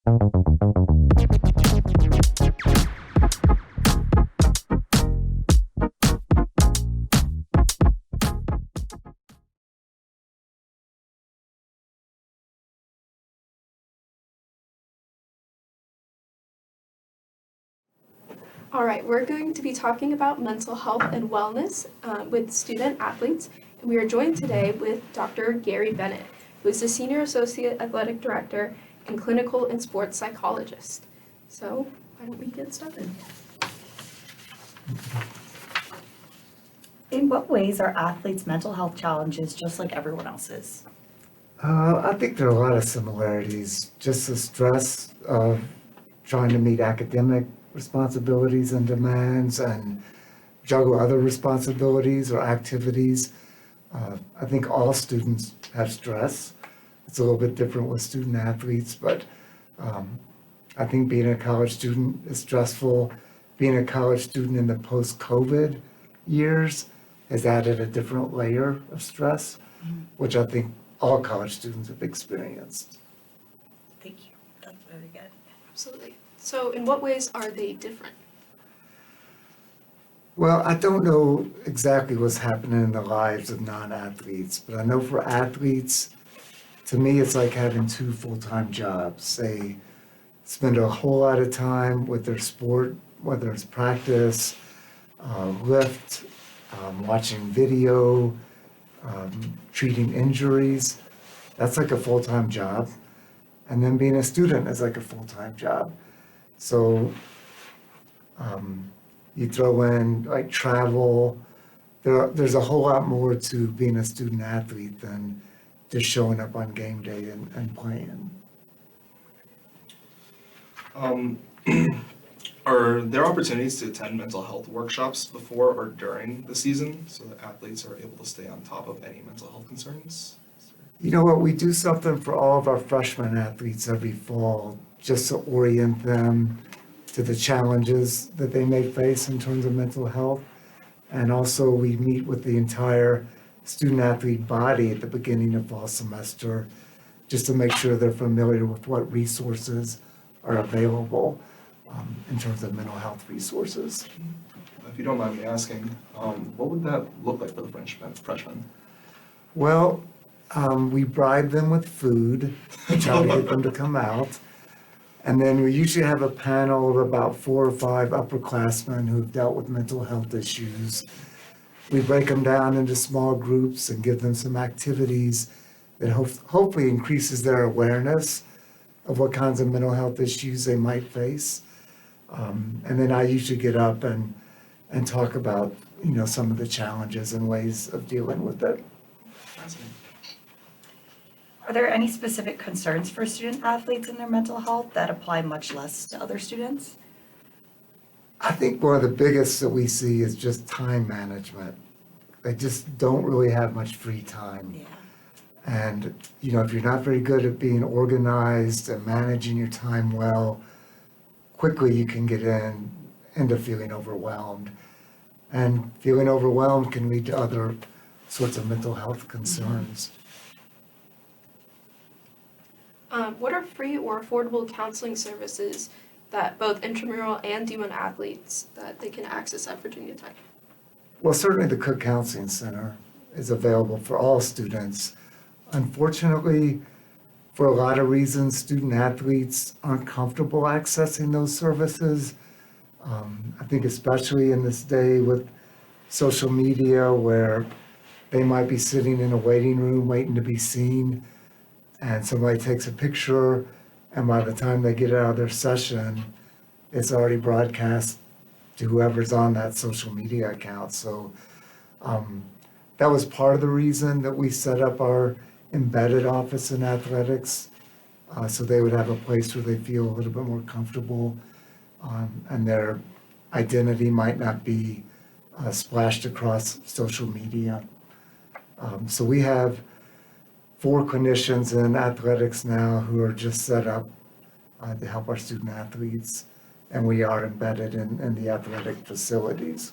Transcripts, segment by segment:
All right, we're going to be talking about mental health and wellness with student athletes. And we are joined today with Dr. Gary Bennett, who is the Senior Associate Athletic Director and Clinical and Sports Psychologist. So why don't we get started? In what ways are athletes' mental health challenges just like everyone else's? I think there are a lot of similarities. Just the stress of trying to meet academic responsibilities and demands and juggle other responsibilities or activities. I think all students have stress. It's a little bit different with student athletes, but I think being a college student is stressful. Being a college student in the post-COVID years has added a different layer of stress, which I think all college students have experienced. Thank you. That's very good. Absolutely. So in what ways are they different? Well, I don't know exactly what's happening in the lives of non-athletes, but I know for athletes, to me, it's like having two full-time jobs. They spend a whole lot of time with their sport, whether it's practice, lift, watching video, treating injuries. That's like a full-time job. And then being a student is like a full-time job. So you throw in like travel. There's a whole lot more to being a student athlete than just showing up on game day and playing. Are there opportunities to attend mental health workshops before or during the season so that athletes are able to stay on top of any mental health concerns? You know what, we do something for all of our freshman athletes every fall just to orient them to the challenges that they may face in terms of mental health. And also we meet with the entire student athlete body at the beginning of fall semester just to make sure they're familiar with what resources are available in terms of mental health resources. If you don't mind me asking, what would that look like for the freshmen? Well, we bribe them with food, try to get them to come out. And then we usually have a panel of about 4 or 5 upperclassmen who've dealt with mental health issues. We break them down into small groups and give them some activities that hopefully increases their awareness of what kinds of mental health issues they might face. And then I usually get up and talk about, some of the challenges and ways of dealing with it. Fascinating. Are there any specific concerns for student athletes in their mental health that apply much less to other students? I think one of the biggest that we see is just time management. They just don't really have much free time. Yeah. And, if you're not very good at being organized and managing your time well, quickly you can get into feeling overwhelmed. And feeling overwhelmed can lead to other sorts of mental health concerns. What are free or affordable counseling services that both intramural and D1 athletes that they can access at Virginia Tech? Well, certainly the Cook Counseling Center is available for all students. Unfortunately, for a lot of reasons, student athletes aren't comfortable accessing those services. I think especially in this day with social media where they might be sitting in a waiting room waiting to be seen, and somebody takes a picture, and by the time they get out of their session, it's already broadcast to whoever's on that social media account. So that was part of the reason that we set up our embedded office in athletics, so they would have a place where they feel a little bit more comfortable, and their identity might not be splashed across social media. So we have 4 clinicians in athletics now who are just set up to help our student athletes, and we are embedded in the athletic facilities.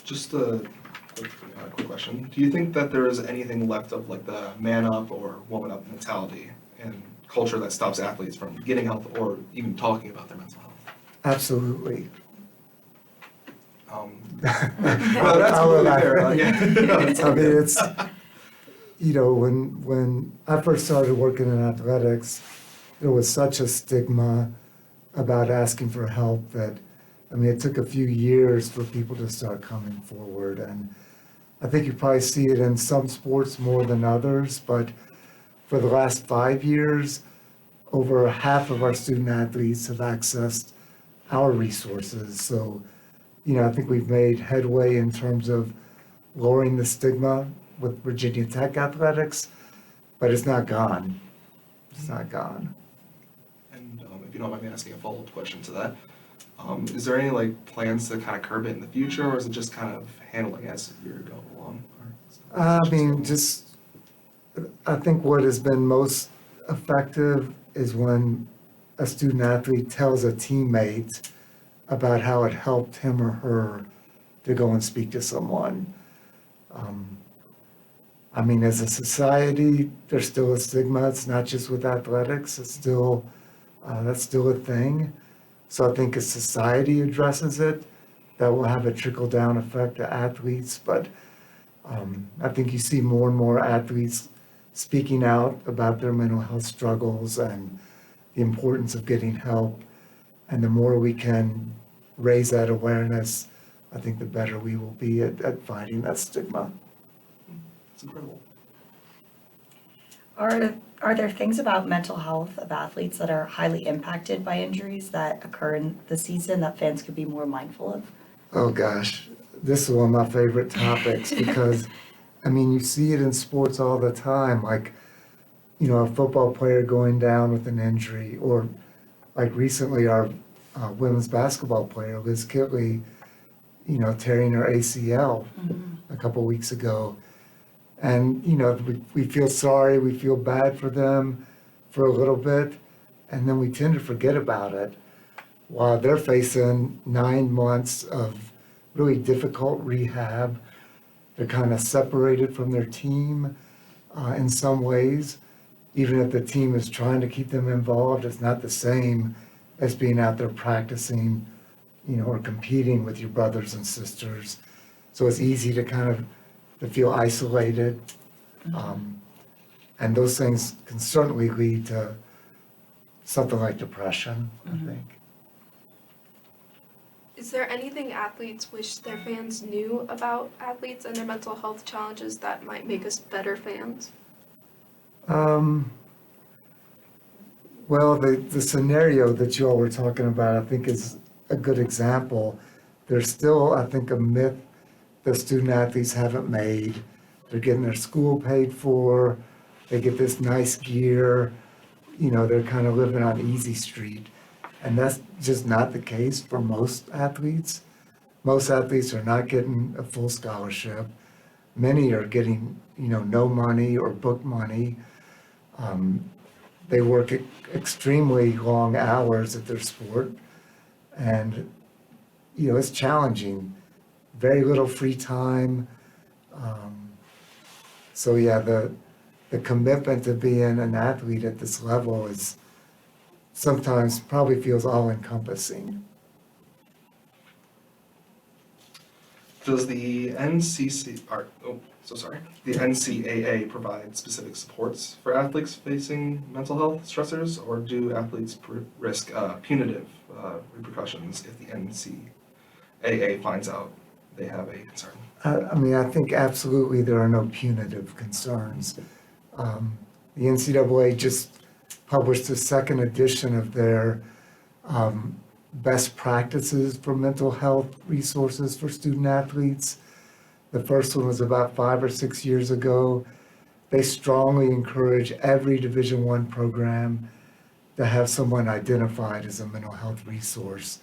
Just a quick question. Do you think that there is anything left of like the man up or woman up mentality and culture that stops athletes from getting help or even talking about their mental health? Absolutely. Well, that's completely fair. Yeah. No, that's I mean, okay. it's, when I first started working in athletics, there was such a stigma about asking for help that, I mean, it took a few years for people to start coming forward. And I think you probably see it in some sports more than others, but for the last 5 years, over half of our student athletes have accessed our resources. So, I think we've made headway in terms of lowering the stigma with Virginia Tech athletics, but it's not gone. It's not gone. And if you don't mind me asking a follow-up question to that, is there any plans to kind of curb it in the future, or is it just kind of handling as you're going along? I mean, I think what has been most effective is when a student athlete tells a teammate about how it helped him or her to go and speak to someone. I mean, as a society, there's still a stigma. It's not just with athletics. It's still, that's still a thing. So I think as society addresses it, that will have a trickle-down effect to athletes. But I think you see more and more athletes speaking out about their mental health struggles and the importance of getting help. And the more we can raise that awareness, I think the better we will be at fighting that stigma. It's incredible. Are there things about mental health of athletes that are highly impacted by injuries that occur in the season that fans could be more mindful of? Oh gosh, this is one of my favorite topics because, I mean, you see it in sports all the time, like, a football player going down with an injury, or like recently our women's basketball player, Liz Kitley, tearing her ACL a couple weeks ago. And, we feel sorry, we feel bad for them for a little bit, and then we tend to forget about it while they're facing 9 months of really difficult rehab. They're kind of separated from their team in some ways. Even if the team is trying to keep them involved, it's not the same as being out there practicing, or competing with your brothers and sisters. So it's easy to to feel isolated. And those things can certainly lead to something like depression, I think. Is there anything athletes wish their fans knew about athletes and their mental health challenges that might make us better fans? Well, the scenario that you all were talking about, I think, is a good example. There's still, I think, a myth that student athletes haven't made. They're getting their school paid for, they get this nice gear, they're kind of living on easy street. And that's just not the case for most athletes. Most athletes are not getting a full scholarship. Many are getting, no money or book money. They work extremely long hours at their sport, and it's challenging. Very little free time. So yeah, the commitment to being an athlete at this level is sometimes probably feels all-encompassing. Does the the NCAA provide specific supports for athletes facing mental health stressors, or do athletes risk punitive repercussions if the NCAA finds out they have a concern? I mean, I think absolutely there are no punitive concerns. The NCAA just published the second edition of their best practices for mental health resources for student athletes. The first one was about 5 or 6 years ago. They strongly encourage every Division I program to have someone identified as a mental health resource,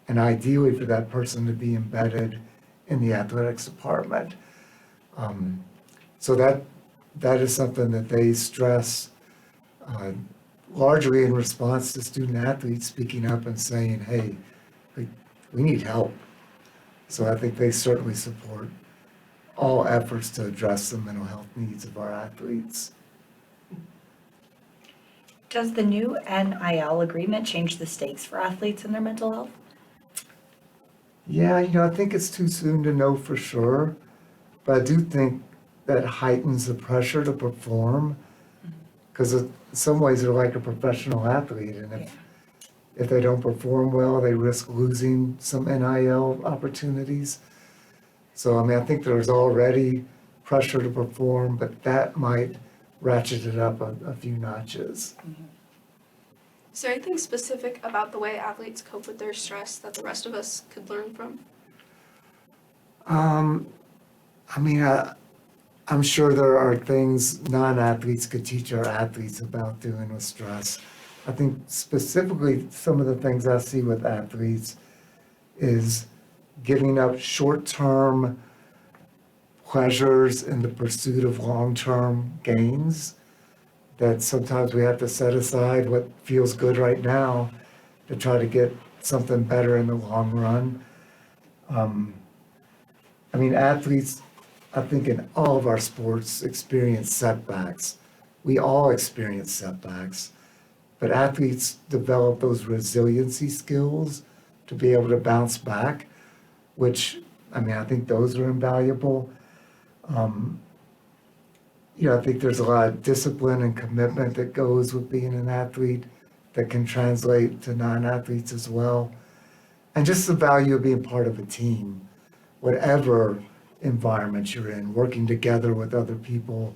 and ideally for that person to be embedded in the athletics department. So that is something that they stress largely in response to student athletes speaking up and saying, hey, we need help. So I think they certainly support all efforts to address the mental health needs of our athletes. Does the new NIL agreement change the stakes for athletes and their mental health? Yeah, I think it's too soon to know for sure, but I do think that heightens the pressure to perform, because in some ways they're like a professional athlete, and if they don't perform well, they risk losing some NIL opportunities. So, I think there's already pressure to perform, but that might ratchet it up a few notches. Is there anything specific about the way athletes cope with their stress that the rest of us could learn from? I'm sure there are things non-athletes could teach our athletes about dealing with stress. I think specifically some of the things I see with athletes is giving up short-term pleasures in the pursuit of long-term gains, that sometimes we have to set aside what feels good right now to try to get something better in the long run. Athletes, I think in all of our sports, experience setbacks. We all experience setbacks, but athletes develop those resiliency skills to be able to bounce back, which, I think those are invaluable. I think there's a lot of discipline and commitment that goes with being an athlete that can translate to non-athletes as well. And just the value of being part of a team, whatever environment you're in, working together with other people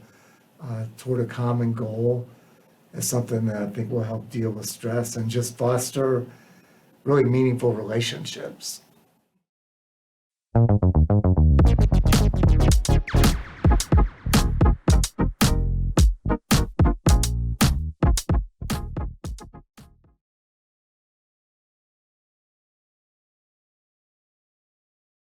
toward a common goal is something that I think will help deal with stress and just foster really meaningful relationships.